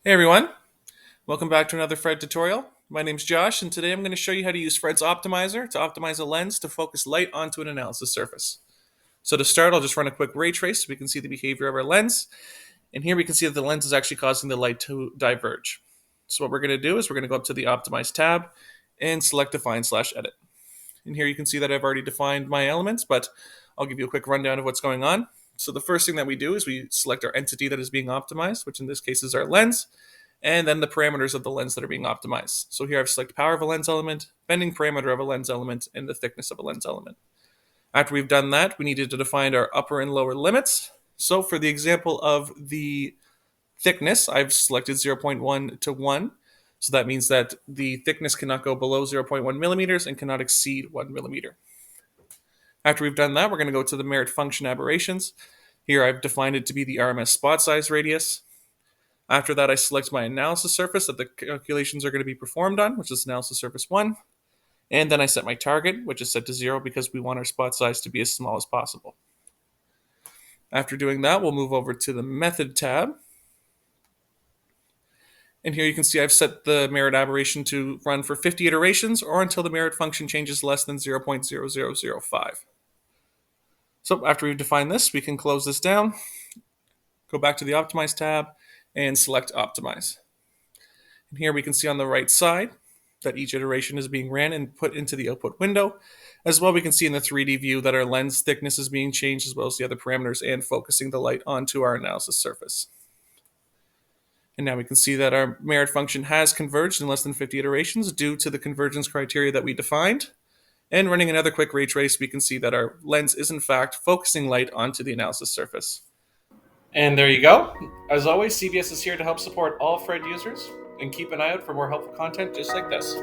Hey everyone, welcome back to another Fred tutorial. My name's Josh, and today I'm going to show you how to use Fred's optimizer to optimize a lens to focus light onto an analysis surface. So to start, I'll just run a quick ray trace so we can see the behavior of our lens. And here we can see that the lens is actually causing the light to diverge. So what we're going to do is we're going to go up to the Optimize tab and select Define/Edit. And here you can see that I've already defined my elements, but I'll give you a quick rundown of what's going on. So the first thing that we do is we select our entity that is being optimized, which in this case is our lens, and then the parameters of the lens that are being optimized. So here I've selected power of a lens element, bending parameter of a lens element, and the thickness of a lens element. After we've done that, we needed to define our upper and lower limits. So for the example of the thickness, I've selected 0.1 to 1. So that means that the thickness cannot go below 0.1 millimeters and cannot exceed 1 millimeter. After we've done that, we're going to go to the merit function aberrations. Here I've defined it to be the RMS spot size radius. After that, I select my analysis surface that the calculations are going to be performed on, which is analysis surface 1. And then I set my target, which is set to 0 because we want our spot size to be as small as possible. After doing that, we'll move over to the Method tab. And here you can see I've set the merit aberration to run for 50 iterations or until the merit function changes less than 0.0005. So after we've defined this, we can close this down, go back to the Optimize tab, and select Optimize. And here we can see on the right side that each iteration is being ran and put into the output window. As well, we can see in the 3D view that our lens thickness is being changed as well as the other parameters and focusing the light onto our analysis surface. And now we can see that our merit function has converged in less than 50 iterations due to the convergence criteria that we defined. And running another quick ray trace, we can see that our lens is in fact focusing light onto the analysis surface. And there you go. As always, CBS is here to help support all Fred users, and keep an eye out for more helpful content just like this.